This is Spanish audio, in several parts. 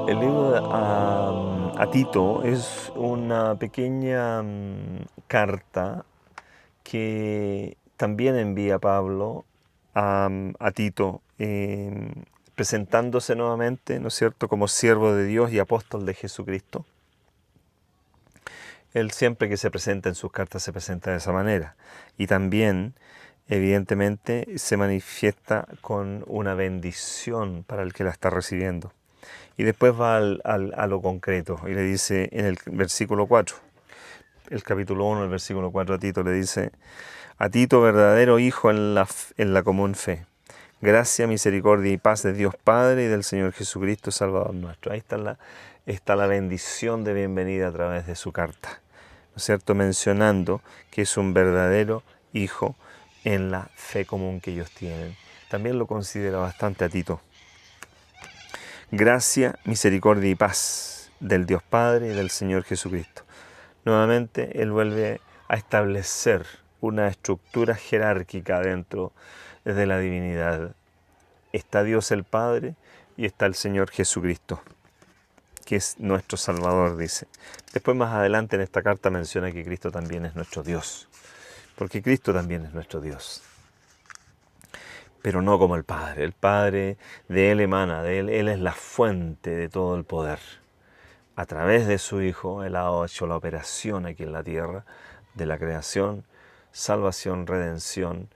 El libro a Tito es una pequeña carta que también envía Pablo a Tito, presentándose nuevamente, ¿no es cierto?, como siervo de Dios y apóstol de Jesucristo. Él siempre que se presenta en sus cartas se presenta de esa manera. Y también, evidentemente, se manifiesta con una bendición para el que la está recibiendo. Y después va a lo concreto y le dice en el versículo 4, el capítulo 1, el versículo 4 a Tito, le dice: a Tito, verdadero hijo en la común fe, gracia, misericordia y paz de Dios Padre y del Señor Jesucristo, Salvador nuestro. Ahí está la bendición de bienvenida a través de su carta, ¿no es cierto?, mencionando que es un verdadero hijo en la fe común que ellos tienen. También lo considera bastante a Tito. Gracia, misericordia y paz del Dios Padre y del Señor Jesucristo. Nuevamente, Él vuelve a establecer una estructura jerárquica dentro de la divinidad. Está Dios el Padre y está el Señor Jesucristo, que es nuestro Salvador, dice. Después, más adelante en esta carta menciona que Cristo también es nuestro Dios, porque Cristo también es nuestro Dios. Pero no como el Padre. El Padre, de Él emana, Él es la fuente de todo el poder. A través de su Hijo, Él ha hecho la operación aquí en la tierra de la creación, salvación, redención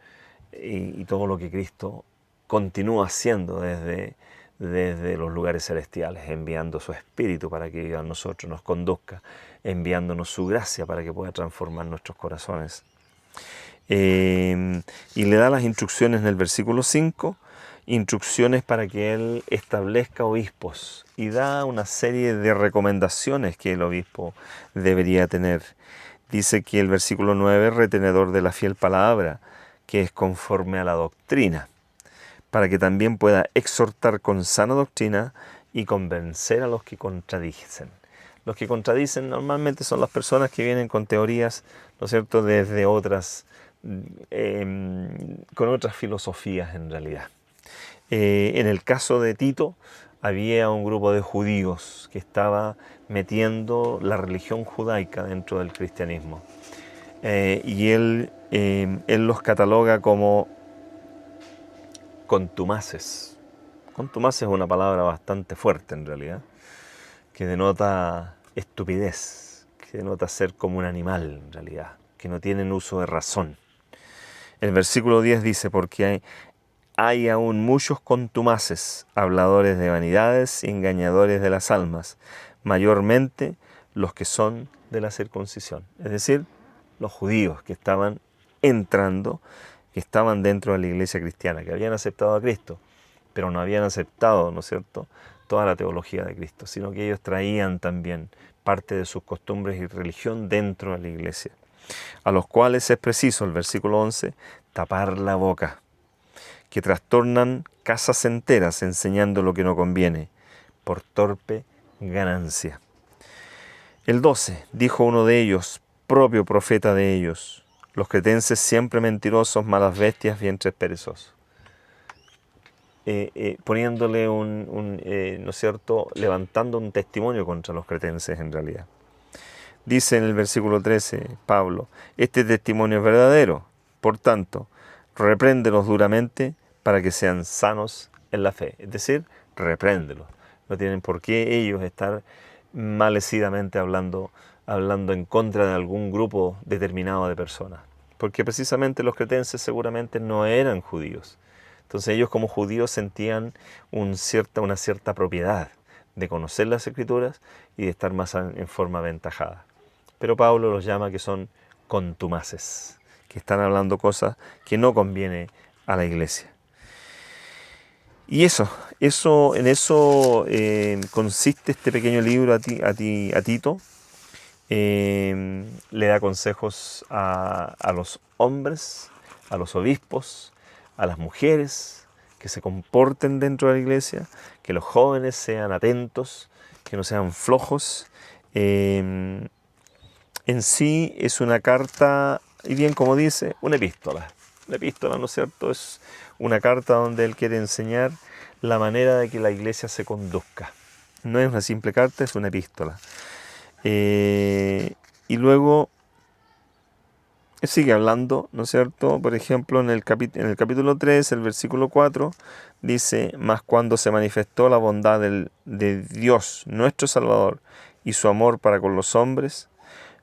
y todo lo que Cristo continúa haciendo desde los lugares celestiales, enviando su Espíritu para que a nosotros nos conduzca, enviándonos su gracia para que pueda transformar nuestros corazones. Y le da las instrucciones en el versículo 5, instrucciones para que él establezca obispos y da una serie de recomendaciones que el obispo debería tener. Dice que el versículo 9, retenedor de la fiel palabra, que es conforme a la doctrina, para que también pueda exhortar con sana doctrina y convencer a los que contradicen. Los que contradicen normalmente son las personas que vienen con teorías, ¿no es cierto?, desde otras, con otras filosofías en realidad. En el caso de Tito, había un grupo de judíos que estaba metiendo la religión judaica dentro del cristianismo. Y él los cataloga como contumaces. Contumaces es una palabra bastante fuerte en realidad, que denota estupidez, que denota ser como un animal en realidad, que no tienen uso de razón. El versículo 10 dice: porque hay aún muchos contumaces, habladores de vanidades y engañadores de las almas, mayormente los que son de la circuncisión. Es decir, los judíos que estaban entrando, que estaban dentro de la iglesia cristiana, que habían aceptado a Cristo, pero no habían aceptado, ¿no es cierto?, toda la teología de Cristo, sino que ellos traían también parte de sus costumbres y religión dentro de la iglesia, a los cuales es preciso, el versículo 11, tapar la boca, que trastornan casas enteras enseñando lo que no conviene, por torpe ganancia. El 12, dijo uno de ellos, propio profeta de ellos: los cretenses siempre mentirosos, malas bestias, vientres perezosos. Poniéndole ¿no es cierto?, levantando un testimonio contra los cretenses en realidad. Dice en el versículo 13, Pablo: este testimonio es verdadero, por tanto, repréndelos duramente para que sean sanos en la fe. Es decir, repréndelos. No tienen por qué ellos estar malecidamente hablando en contra de algún grupo determinado de personas. Porque precisamente los cretenses seguramente no eran judíos. Entonces ellos como judíos sentían una cierta propiedad de conocer las Escrituras y de estar más en forma aventajada. Pero Pablo los llama que son contumaces, que están hablando cosas que no conviene a la iglesia. Y en eso consiste este pequeño libro a Tito. Le da consejos a los hombres, a los obispos, a las mujeres, que se comporten dentro de la iglesia, que los jóvenes sean atentos, que no sean flojos. En sí es una carta, y bien como dice, una epístola. La epístola, ¿no es cierto?, es una carta donde él quiere enseñar la manera de que la iglesia se conduzca. No es una simple carta, es una epístola. Y luego sigue hablando, ¿no es cierto? Por ejemplo, en el capítulo 3, el versículo 4, dice: mas cuando se manifestó la bondad de Dios, nuestro Salvador, y su amor para con los hombres,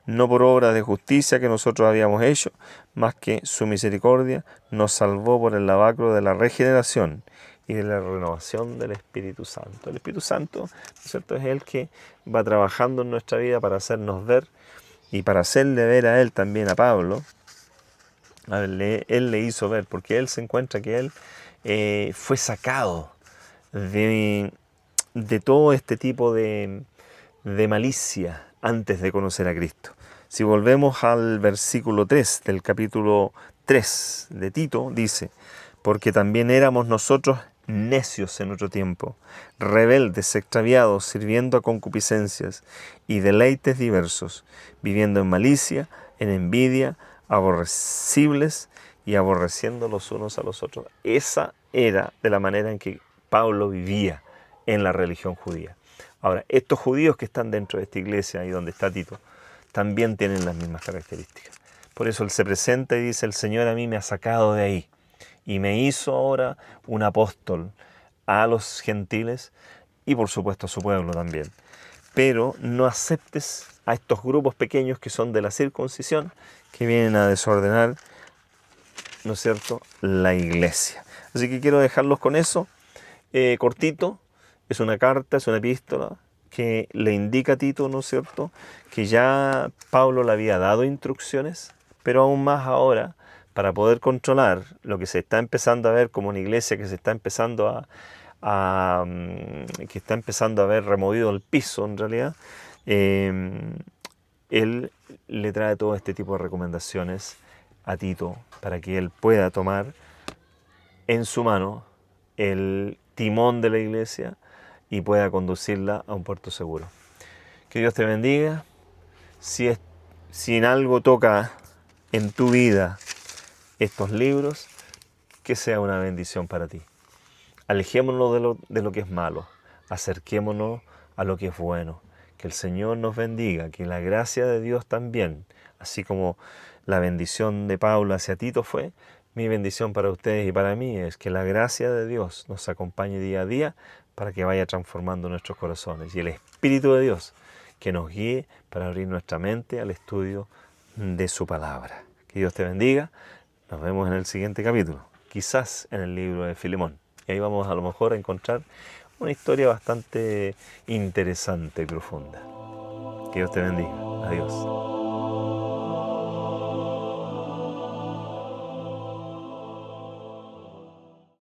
no por obras de justicia que nosotros habíamos hecho, más que su misericordia nos salvó por el lavacro de la regeneración y de la renovación del Espíritu Santo. El Espíritu Santo, ¿no es cierto?, es el que va trabajando en nuestra vida para hacernos ver y para hacerle ver a él también, a Pablo. Él le hizo ver, porque él se encuentra que él fue sacado de todo este tipo de malicia antes de conocer a Cristo. Si volvemos al versículo 3 del capítulo 3 de Tito, dice: porque también éramos nosotros necios en otro tiempo, rebeldes, extraviados, sirviendo a concupiscencias y deleites diversos, viviendo en malicia, en envidia, aborrecibles y aborreciendo los unos a los otros. Esa era de la manera en que Pablo vivía en la religión judía. Ahora, estos judíos que están dentro de esta iglesia, ahí donde está Tito, también tienen las mismas características. Por eso él se presenta y dice: el Señor a mí me ha sacado de ahí y me hizo ahora un apóstol a los gentiles y por supuesto a su pueblo también. Pero no aceptes a estos grupos pequeños que son de la circuncisión, que vienen a desordenar, ¿no es cierto?, la iglesia. Así que quiero dejarlos con eso, cortito. Es una carta, es una epístola que le indica a Tito, ¿no es cierto?, que ya Pablo le había dado instrucciones, pero aún más ahora, para poder controlar lo que se está empezando a ver como una iglesia que se está empezando que está empezando a ver removido el piso en realidad, él le trae todo este tipo de recomendaciones a Tito para que él pueda tomar en su mano el timón de la iglesia y pueda conducirla a un puerto seguro. Que Dios te bendiga. Si en algo toca en tu vida estos libros, que sea una bendición para ti. Alejémonos de lo que es malo, acerquémonos a lo que es bueno. Que el Señor nos bendiga, que la gracia de Dios también, así como la bendición de Pablo hacia Tito fue, mi bendición para ustedes y para mí es que la gracia de Dios nos acompañe día a día para que vaya transformando nuestros corazones, y el Espíritu de Dios que nos guíe para abrir nuestra mente al estudio de su palabra. Que Dios te bendiga. Nos vemos en el siguiente capítulo, quizás en el libro de Filemón. Y ahí vamos a lo mejor a encontrar una historia bastante interesante y profunda. Que Dios te bendiga. Adiós.